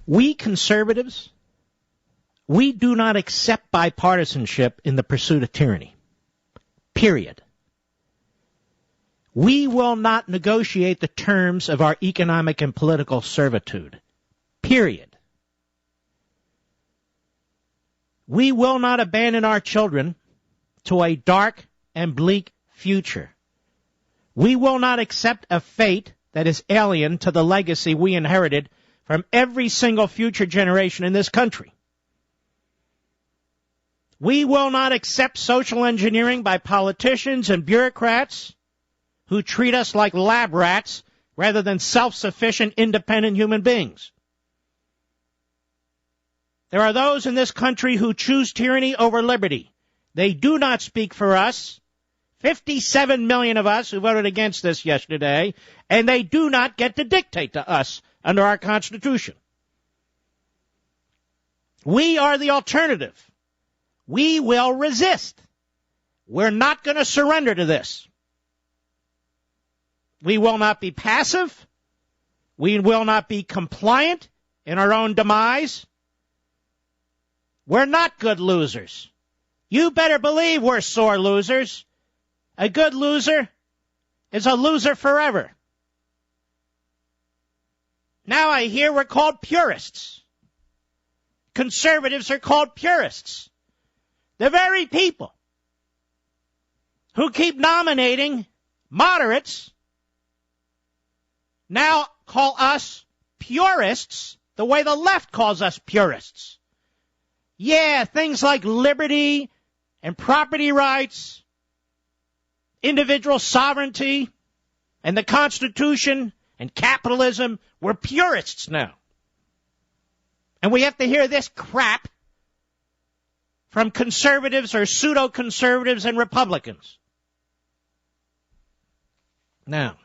We conservatives, we do not accept bipartisanship in the pursuit of tyranny. Period. We will not negotiate the terms of our economic and political servitude. Period. We will not abandon our children to a dark and bleak future. We will not accept a fate that is alien to the legacy we inherited from every single future generation in this country. We will not accept social engineering by politicians and bureaucrats who treat us like lab rats rather than self-sufficient, independent human beings. There are those in this country who choose tyranny over liberty. They do not speak for us. 57 million of us who voted against this yesterday, and they do not get to dictate to us under our Constitution. We are the alternative. We will resist. We're not going to surrender to this. We will not be passive. We will not be compliant in our own demise. We're not good losers. You better believe we're sore losers. A good loser is a loser forever. Now I hear we're called purists. Conservatives are called purists. The very people who keep nominating moderates now call us purists the way the left calls us purists. Yeah, things like liberty and property rights, individual sovereignty, and the Constitution and capitalism, we're purists now. And we have to hear this crap from conservatives or pseudo-conservatives and Republicans. Now,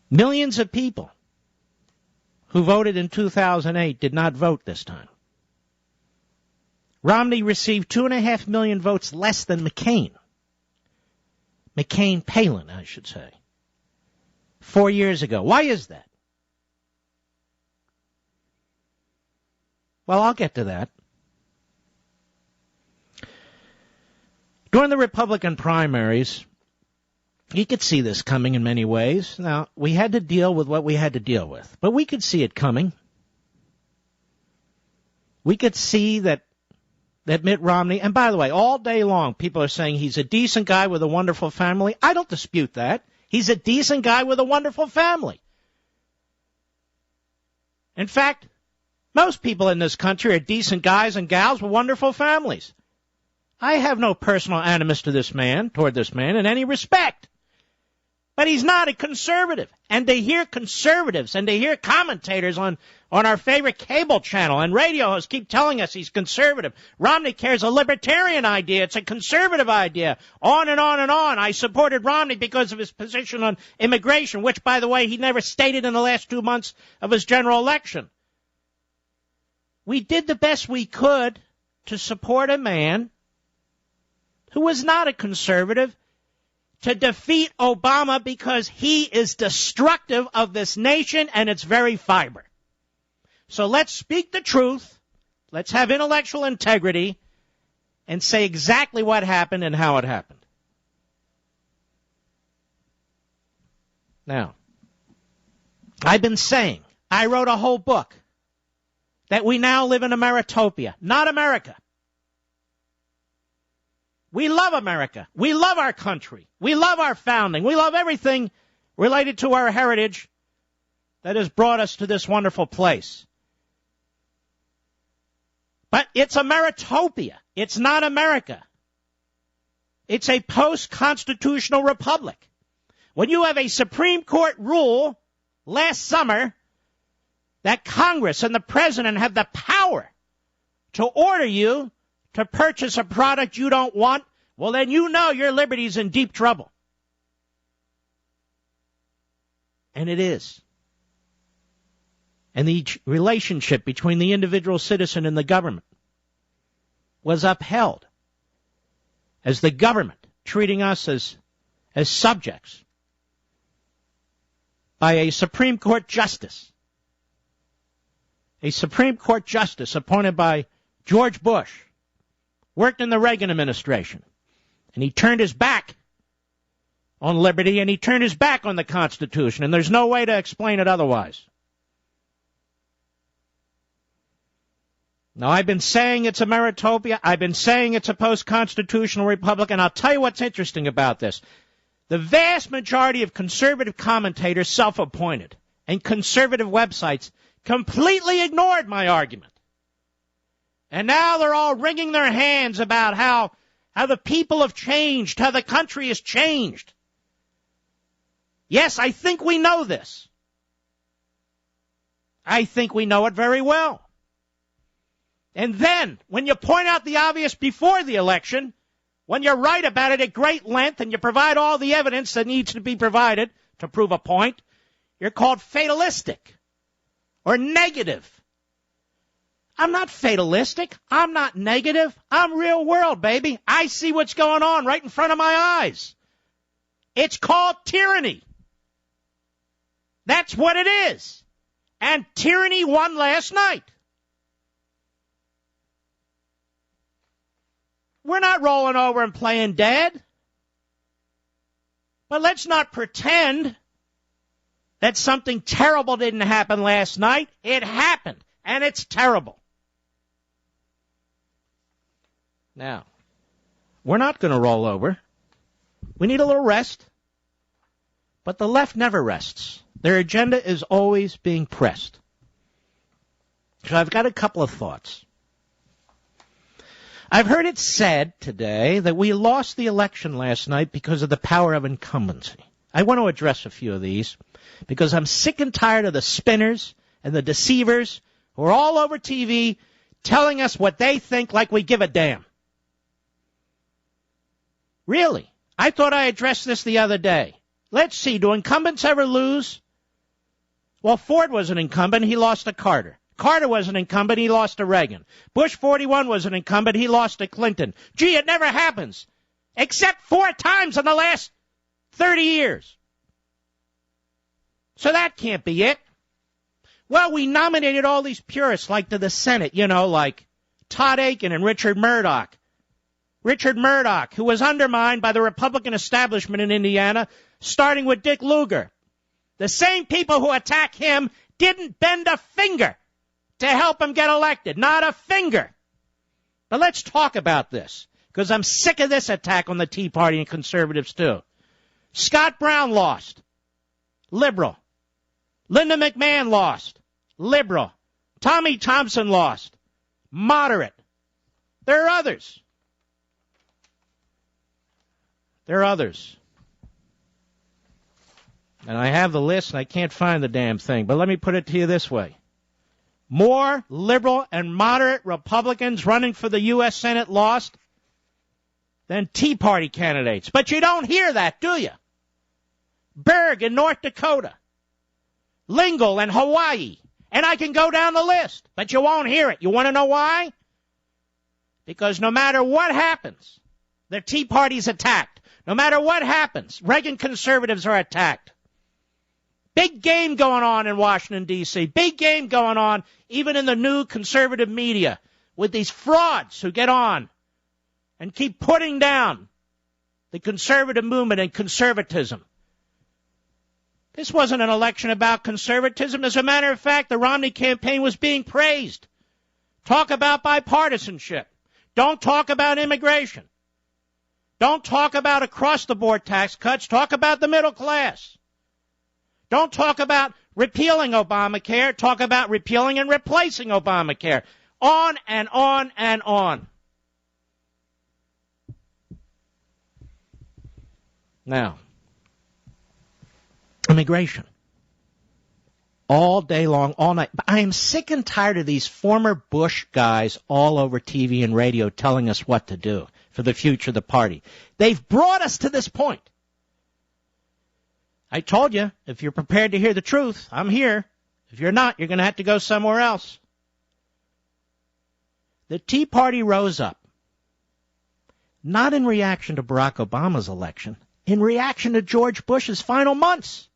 millions of people who voted in 2008 did not vote this time. Romney received 2.5 million votes less than McCain. Palin, I should say. 4 years ago. Why is that? Well, I'll get to that. During the Republican primaries, you could see this coming in many ways. Now, we had to deal with what we had to deal with, but we could see it coming. We could see that Mitt Romney, and by the way, all day long, people are saying he's a decent guy with a wonderful family. I don't dispute that. He's a decent guy with a wonderful family. In fact, most people in this country are decent guys and gals with wonderful families. I have no personal animus to this man, toward this man, in any respect. But he's not a conservative. And to hear conservatives and to hear commentators on our favorite cable channel and radio hosts keep telling us he's conservative. Romney cares a libertarian idea. It's a conservative idea. On and on and on. I supported Romney because of his position on immigration, which, by the way, he never stated in the last 2 months of his general election. We did the best we could to support a man who was not a conservative, to defeat Obama because he is destructive of this nation and its very fiber. So let's speak the truth, let's have intellectual integrity, and say exactly what happened and how it happened. Now, I've been saying, I wrote a whole book, that we now live in a Meritopia, not America. We love America. We love our country. We love our founding. We love everything related to our heritage that has brought us to this wonderful place. But it's a Meritopia. It's not America. It's a post-constitutional republic. When you have a Supreme Court rule last summer that Congress and the President have the power to order you to purchase a product you don't want, well, then you know your liberty's in deep trouble. And it is. And the relationship between the individual citizen and the government was upheld as the government treating us as subjects by a Supreme Court justice. A Supreme Court justice appointed by George Bush, worked in the Reagan administration, and he turned his back on liberty and he turned his back on the Constitution, and there's no way to explain it otherwise. Now, I've been saying it's a meritopia. I've been saying it's a post-constitutional republic, and I'll tell you what's interesting about this. The vast majority of conservative commentators, self-appointed, and conservative websites completely ignored my argument. And now they're all wringing their hands about how the people have changed, how the country has changed. Yes, I think we know this. I think we know it very well. And then, when you point out the obvious before the election, when you write about it at great length and you provide all the evidence that needs to be provided to prove a point, you're called fatalistic or negative. I'm not fatalistic. I'm not negative. I'm real world, baby. I see what's going on right in front of my eyes. It's called tyranny. That's what it is. And tyranny won last night. We're not rolling over and playing dead. But let's not pretend that something terrible didn't happen last night. It happened, and it's terrible. Now, we're not going to roll over. We need a little rest. But the left never rests. Their agenda is always being pressed. So I've got a couple of thoughts. I've heard it said today that we lost the election last night because of the power of incumbency. I want to address a few of these because I'm sick and tired of the spinners and the deceivers who are all over TV telling us what they think like we give a damn. Really? I thought I addressed this the other day. Let's see, do incumbents ever lose? Well, Ford was an incumbent. He lost to Carter. Carter was an incumbent. He lost to Reagan. Bush 41 was an incumbent. He lost to Clinton. Gee, it never happens. Except 4 times in the last 30 years. So that can't be it. Well, we nominated all these purists like to the Senate, like Todd Akin and Richard Murdoch. Richard Murdoch, who was undermined by the Republican establishment in Indiana, starting with Dick Lugar. The same people who attack him didn't bend a finger to help him get elected. Not a finger. But let's talk about this, because I'm sick of this attack on the Tea Party and conservatives, too. Scott Brown lost. Liberal. Linda McMahon lost. Liberal. Tommy Thompson lost. Moderate. There are others. There are others. And I have the list, and I can't find the damn thing. But let me put it to you this way. More liberal and moderate Republicans running for the U.S. Senate lost than Tea Party candidates. But you don't hear that, do you? Berg in North Dakota. Lingle in Hawaii. And I can go down the list, but you won't hear it. You want to know why? Because no matter what happens, the Tea Party's attacked. No matter what happens, Reagan conservatives are attacked. Big game going on in Washington, D.C. Big game going on even in the new conservative media with these frauds who get on and keep putting down the conservative movement and conservatism. This wasn't an election about conservatism. As a matter of fact, the Romney campaign was being praised. Talk about bipartisanship. Don't talk about immigration. Don't talk about across-the-board tax cuts. Talk about the middle class. Don't talk about repealing Obamacare. Talk about repealing and replacing Obamacare. On and on and on. Now, immigration. All day long, all night. But I am sick and tired of these former Bush guys all over TV and radio telling us what to do for the future of the party. They've brought us to this point. I told you, if you're prepared to hear the truth, I'm here. If you're not, you're going to have to go somewhere else. The Tea Party rose up, not in reaction to Barack Obama's election, in reaction to George Bush's final months.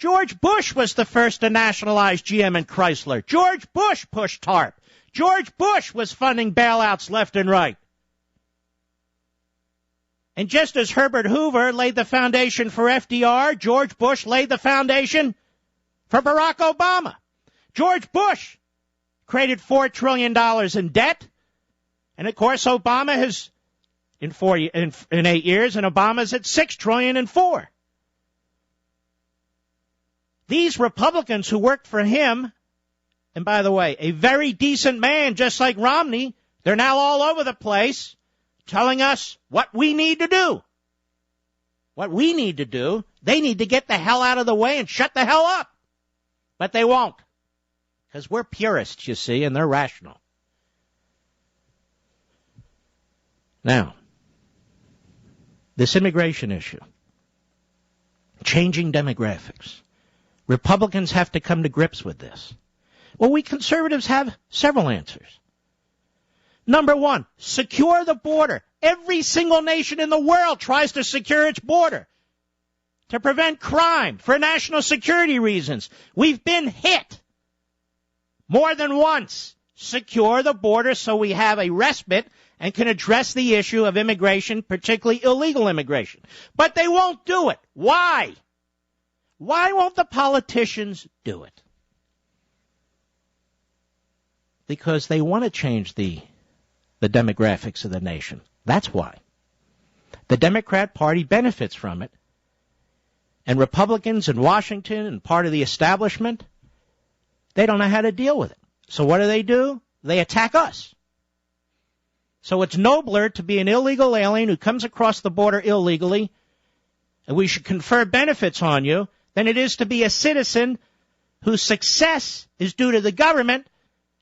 George Bush was the first to nationalize GM and Chrysler. George Bush pushed TARP. George Bush was funding bailouts left and right. And just as Herbert Hoover laid the foundation for FDR, George Bush laid the foundation for Barack Obama. George Bush created $4 trillion in debt. And, of course, Obama has, in 8 years, and Obama's at $6 trillion in 4. These Republicans who worked for him, and by the way, a very decent man just like Romney, they're now all over the place telling us what we need to do. What we need to do, they need to get the hell out of the way and shut the hell up. But they won't. Because we're purists, you see, and they're rational. Now, this immigration issue, changing demographics. Republicans have to come to grips with this. Well, we conservatives have several answers. Number one, secure the border. Every single nation in the world tries to secure its border to prevent crime for national security reasons. We've been hit more than once. Secure the border so we have a respite and can address the issue of immigration, particularly illegal immigration. But they won't do it. Why? Why won't the politicians do it? Because they want to change the demographics of the nation. That's why. The Democrat Party benefits from it. And Republicans in Washington and part of the establishment, they don't know how to deal with it. So what do? They attack us. So it's nobler to be an illegal alien who comes across the border illegally, and we should confer benefits on you, than it is to be a citizen whose success is due to the government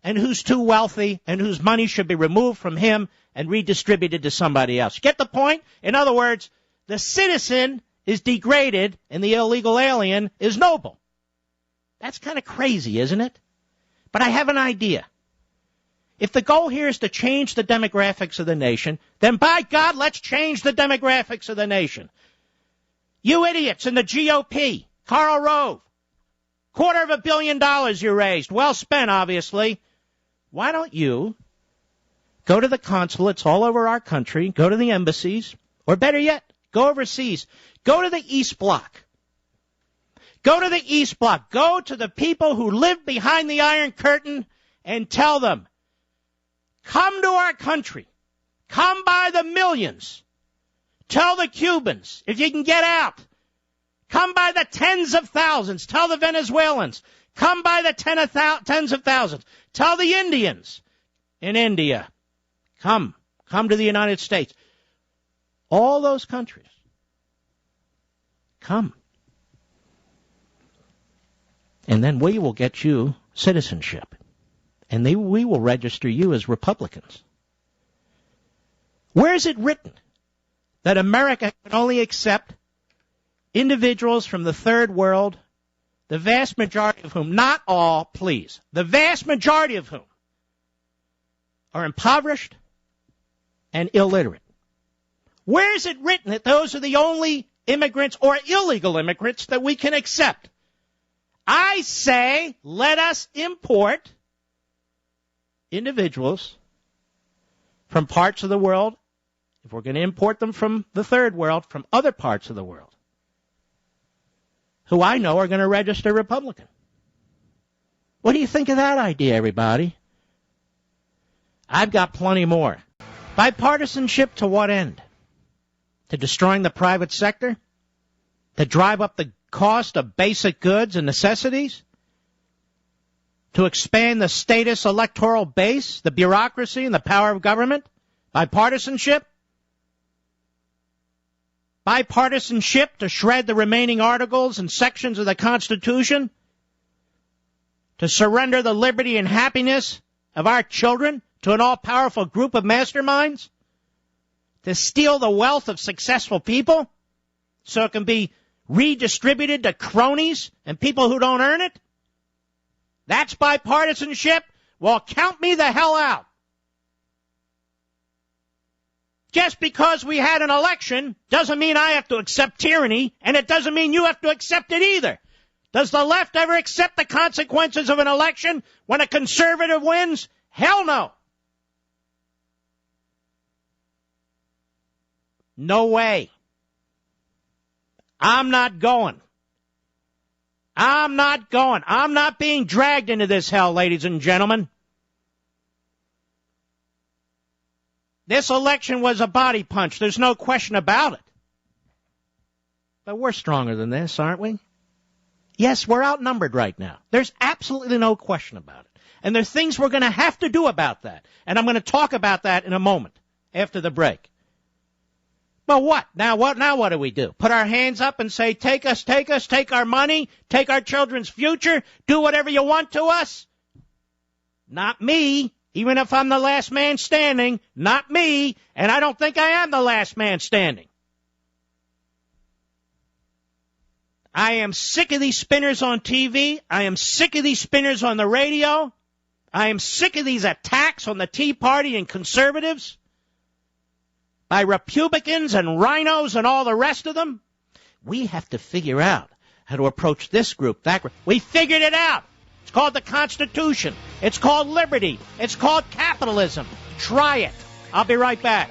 and who's too wealthy and whose money should be removed from him and redistributed to somebody else. Get the point? In other words, the citizen is degraded and the illegal alien is noble. That's kind of crazy, isn't it? But I have an idea. If the goal here is to change the demographics of the nation, then by God, let's change the demographics of the nation. You idiots in the GOP, Karl Rove, $250 million you raised, well spent, obviously. Why don't you go to the consulates all over our country, go to the embassies, or better yet, go overseas. Go to the East Bloc. Go to the East Bloc. Go to the people who live behind the Iron Curtain and tell them, come to our country. Come by the millions. Tell the Cubans, if you can get out. Come by the tens of thousands. Tell the Venezuelans. Come by the tens of thousands. Tell the Indians in India. Come to the United States. All those countries. Come. And then we will get you citizenship. And we will register you as Republicans. Where is it written that America can only accept individuals from the third world, the vast majority of whom, not all, please, the vast majority of whom are impoverished and illiterate? Where is it written that those are the only immigrants or illegal immigrants that we can accept? I say let us import individuals from parts of the world, if we're going to import them from the third world, from other parts of the world, who I know are going to register Republican. What do you think of that idea, everybody? I've got plenty more. Bipartisanship to what end? To destroying the private sector? To drive up the cost of basic goods and necessities? To expand the status electoral base, the bureaucracy, and the power of government? Bipartisanship? Bipartisanship to shred the remaining articles and sections of the Constitution? To surrender the liberty and happiness of our children to an all-powerful group of masterminds? To steal the wealth of successful people so it can be redistributed to cronies and people who don't earn it? That's bipartisanship? Well, count me the hell out. Just because we had an election doesn't mean I have to accept tyranny, and it doesn't mean you have to accept it either. Does the left ever accept the consequences of an election when a conservative wins? Hell no. No way. I'm not going. I'm not going. I'm not being dragged into this hell, ladies and gentlemen. This election was a body punch. There's no question about it. But we're stronger than this, aren't we? Yes, we're outnumbered right now. There's absolutely no question about it. And there are things we're going to have to do about that. And I'm going to talk about that in a moment after the break. Well, what? Now what do we do? Put our hands up and say, take us, take our money, take our children's future, do whatever you want to us? Not me, even if I'm the last man standing. Not me, and I don't think I am the last man standing. I am sick of these spinners on TV. I am sick of these spinners on the radio. I am sick of these attacks on the Tea Party and conservatives by Republicans and rhinos and all the rest of them. We have to figure out how to approach this group, that group. We figured it out. It's called the Constitution. It's called liberty. It's called capitalism. Try it. I'll be right back.